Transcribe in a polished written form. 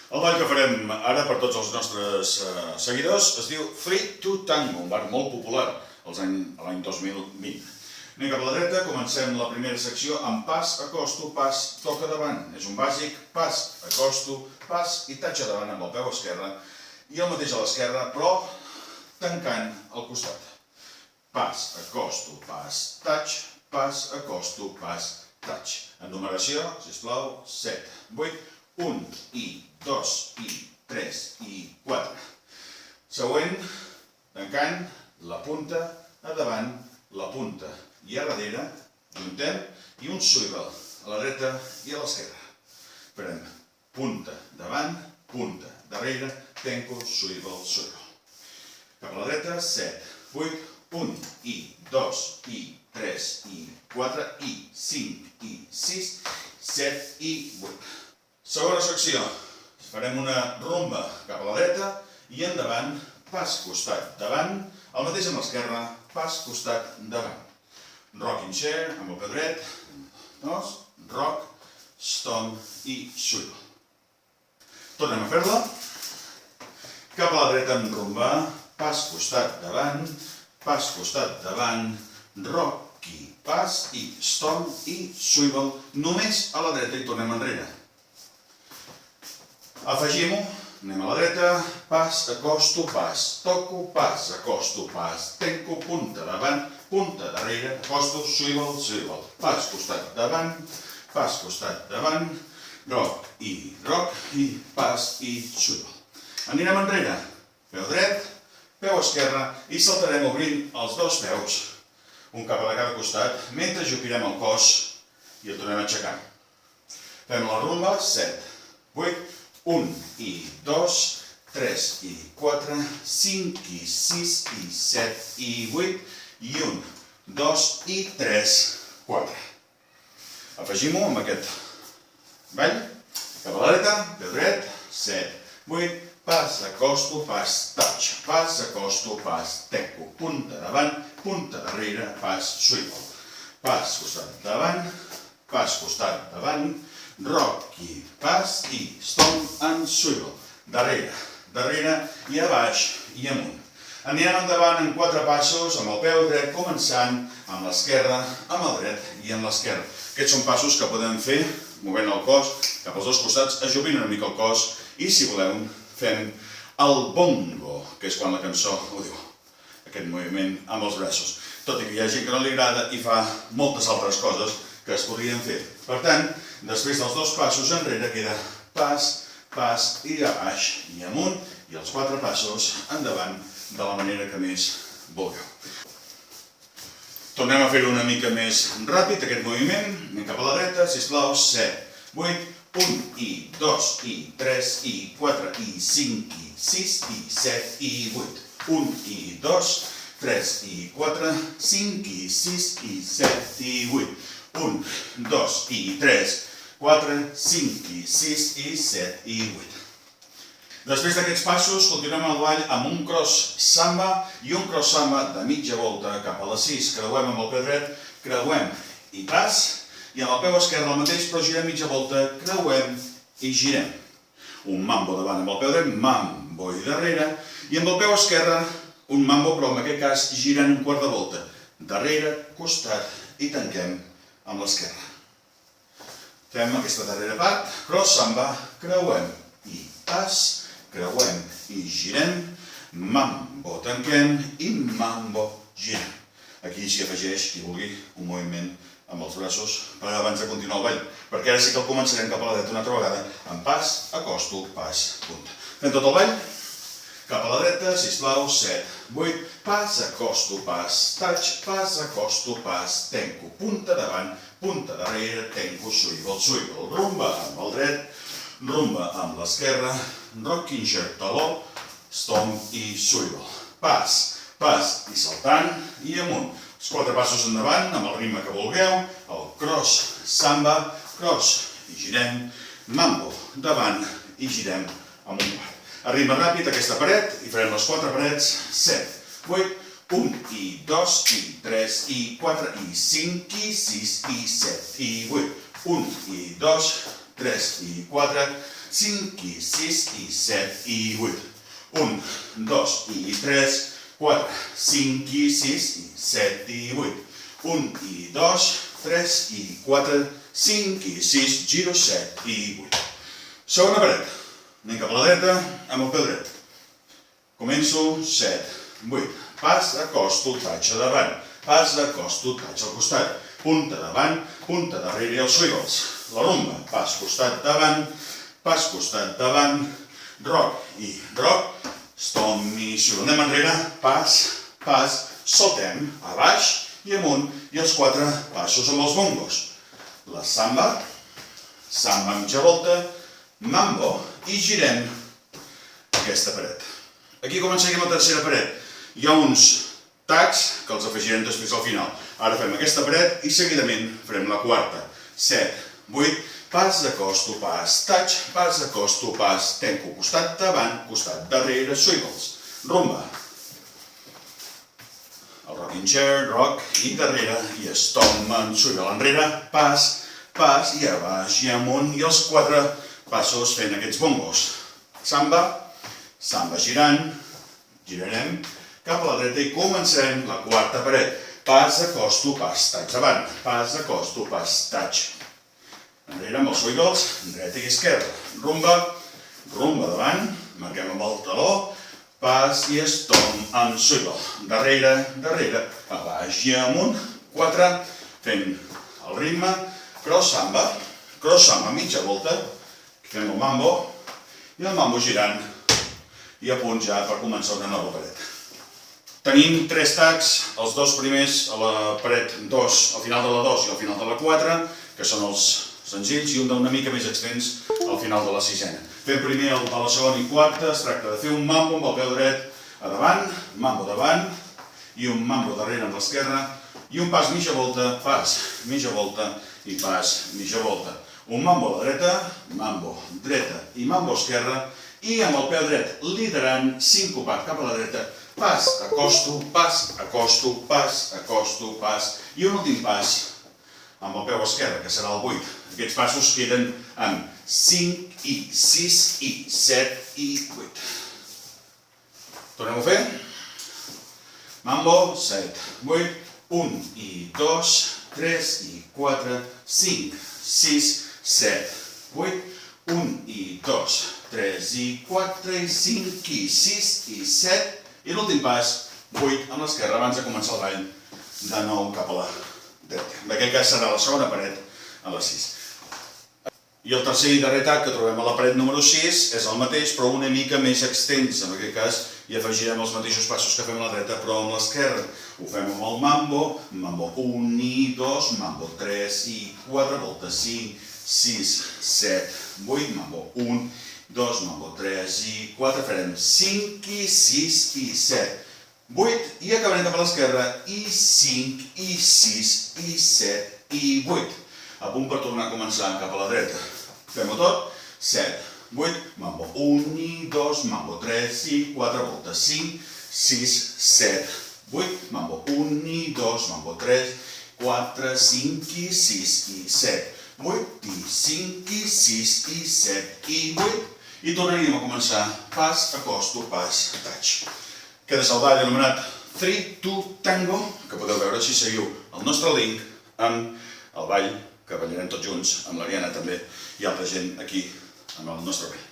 El ball que farem ara per tots els nostres seguidors es diu Three to Tango, un ball molt popular l'any 2020. Anem cap a la dreta, comencem la primera secció amb pas, acosto, pas, toca davant. És un bàsic, pas, acosto, pas i tatxa davant amb el peu esquerre i el mateix a l'esquerra, però tancant al costat. Pas, acosto, pas, tatx, pas, acosto, pas, tatx. En numeració, sisplau, 7, 8, 1 i 2 i 3 i 4. Següent, tancant la punta a davant, la punta i a darrere, juntem i un swivel a la dreta i a l'esquerra. Farem punta davant, punta darrere, tenco, swivel, swivel. Cap a la dreta, 7, 8, 1 i 2 i 3 i 4 i 5 i 6, 7 i 8. Segona secció. Farem una rumba cap a la dreta i endavant, pas costat davant, el mateix amb l'esquerra, pas costat davant. Rocking chair amb el peu dret, rock, stomp i swivel. Tornem a fer-la. Cap a la dreta amb rumba, pas costat davant, rocky, pas i stomp i swivel, només a la dreta i tornem enrere. Afegim-ho, anem a la dreta, pas, acosto, pas, toco, pas, acosto, pas, tenco, punta davant, punta darrere, acosto, swivel, swivel, pas costat davant, rock i pas i swivel. Anirem enrere, peu dret, peu esquerre i saltarem obrint els dos peus, un cap a cada costat, mentre jupirem el cos i el tornem aixecant. Fem la rumba, 7, 8, 1 i 2, 3 i 4, 5 i 6 i 7 i 8 i 1, 2 i 3, 4. Afegim-ho amb aquest ball. Cap a la dreta, peu dret, 7, 8, pas, acosto, pas, touch, pas, acosto, pas, tenco, punta davant, punta darrere, pas, swivel. Pas costat davant, rocky, pas i stomp and swivel. Darrere i a baix i amunt. Anirem endavant en 4 passos amb el peu dret, començant amb l'esquerra, amb el dret i amb l'esquerra. Aquests són passos que podem fer movent el cos cap als dos costats, ajupint una mica el cos i, si voleu, fem el bongo, que és quan la cançó ho diu. Aquest moviment amb els braços. Tot i que hi ha gent que no li agrada i fa moltes altres coses que es podrien fer. Per tant, després dels dos passos enrere queda pas i a baix i amunt i els 4 passos endavant de la manera que més vulgueu. Tornem a fer-ho una mica més ràpid, aquest moviment. Anem cap a la dreta, sisplau, 7, 8, 1 i 2 i 3 i 4 i 5 i 6 i 7 i 8. 1 i 2, 3 i 4, 5 i 6 i 7 i 8. 1, 2 i 3, 4, 5 i 6 i 7 i 8. Després d'aquests passos, continuem el ball amb un cross samba i un cross samba de mitja volta cap a les 6. Creuem amb el peu dret, creuem i pas, i amb el peu esquerre el mateix, però girem mitja volta, creuem i girem. Un mambo davant amb el peu dret, mambo i darrere, i amb el peu esquerre un mambo, però en aquest cas girant un quart de volta. Darrere, costat i tanquem amb l'esquerra. Fem aquesta darrera part, cross samba, creuem i pas, creuem i girem, mambo tanquem i mambo girem. Aquí s'hi afegeix, qui vulgui, un moviment amb els braços per abans de continuar el ball, perquè ara sí que el començarem cap a la dreta una altra vegada, amb pas, acosto, pas, punta. Fem tot el ball? Cap a la dreta, sisplau, 7, 8, pas, acosto, pas, touch, pas, acosto, pas, tenco, punta davant, punta darrere, tenco, swivel, swivel, rumba amb el dret, rumba amb l'esquerra, rocking chair, taló, stomp i swivel. Pas i saltant i amunt. Els 4 passos endavant amb el ritme que vulgueu, el cross samba, cross i girem, mambo davant i girem amb un quart. A ritme ràpid aquesta paret i farem les 4 parets, 7, 8, 1 i 2 i 3 i 4 i 5 i 6 i 7 i 8. 1 i 2, 3 i 4, 5 i 6 i 7 i 8. 1, 2 i 3, 4, 5 i 6 i 7 i 8. 1 i 2, 3 i 4, 5 i 6, giro 7 i 8. Segona paret. Anem cap a la dreta amb el peu dret. Començo 7, 8. Pas, acosto, taig a davant. Pas, acosto, taig al costat. Punta davant, punta darrere i els swiggles. La rumba. Pas, costat davant, pas, costat davant. Rock i rock. Stomp i swivel. Anem enrere. Pas, pas. Saltem a baix i amunt. I els 4 passos amb els bongos. La samba. Samba mitja volta. Mambo. I girem aquesta paret. Aquí començarem la tercera paret. Hi ha uns tacs que els afegirem després al final. Ara fem aquesta paret i seguidament farem la quarta. 7, 8, pas, acosto, pas, taig, pas, acosto, pas, tanco, costat davant, costat darrere, swiggles. Rumba. El rocking chair, rock, i darrere, i stomp, swivel enrere, pas, pas, i a baix, i amunt, i els 4 passos fent aquests bongos. Samba, samba girant, girarem cap a la dreta i començarem la quarta paret. Pas, acosto, pas, taig davant. Pas, acosto, pas, taig. Enrere amb els swiggles, dreta i esquerra. Rumba, rumba davant, marquem amb el taló, pas i stomp amb swivel. Darrere, darrere, a baix i amunt. 4, fent el ritme, cross samba, mitja volta, fem el mambo, i el mambo girant, i a punt ja per començar una nova paret. Tenim 3 tacs, els 2 primers a la paret 2, al final de la 2 i al final de la 4, que són els senzills, i un d'una mica més extens al final de la 6ena. Fem primer el de la segona i quarta, es tracta de fer un mambo amb el peu dret a davant, mambo davant, i un mambo darrere amb l'esquerra, i un pas mitja volta, pas mitja volta i pas mitja volta. Un mambo a la dreta, mambo dreta i mambo esquerra, i amb el peu dret liderant, sincopat cap a la dreta, pas, acosto, pas, acosto, pas, acosto, pas, i un últim pas amb el peu esquerre, que serà el 8. Aquests passos queden amb 5 i 6 i 7 i 8. Tornem a fer. Mambo, 7, 8, 1 i 2, 3 i 4, 5, 6, 7, 8, 1 i 2, 3 i 4 i 5 i 6 i 7 i l'últim pas, 8 amb l'esquerra abans de començar el ball de nou cap a la dreta. En aquest cas serà la segona paret a la 6. I el tercer i darrer tac que trobem a la paret número 6 és el mateix però una mica més extens. En aquest cas hi afegirem els mateixos passos que fem a la dreta però amb l'esquerra. Ho fem amb el mambo, mambo 1 i 2, mambo 3 i 4, volta 5, 6, 7, 8, mambo 1, 2, mambo 3 i 4, farem 5 i 6 i 7, 8 i acabarem cap a l'esquerra i 5 i 6 i 7 i 8. A punt per tornar a començar cap a la dreta. Fem-ho tot. 7, 8, mambo 1 i 2, mambo 3 i 4, volta 5, 6, 7, 8, mambo 1 i 2, mambo 3, 4, 5 i 6 i 7, 8 i 5 i 6 i 7 i 8. I tornaríem a començar pas, acosto, pas, taig. Queda el ball anomenat 3-2 Tango, que podeu veure si seguiu el nostre link amb el ball que ballarem tots junts, amb l'Ariana també i altra gent aquí amb el nostre ball.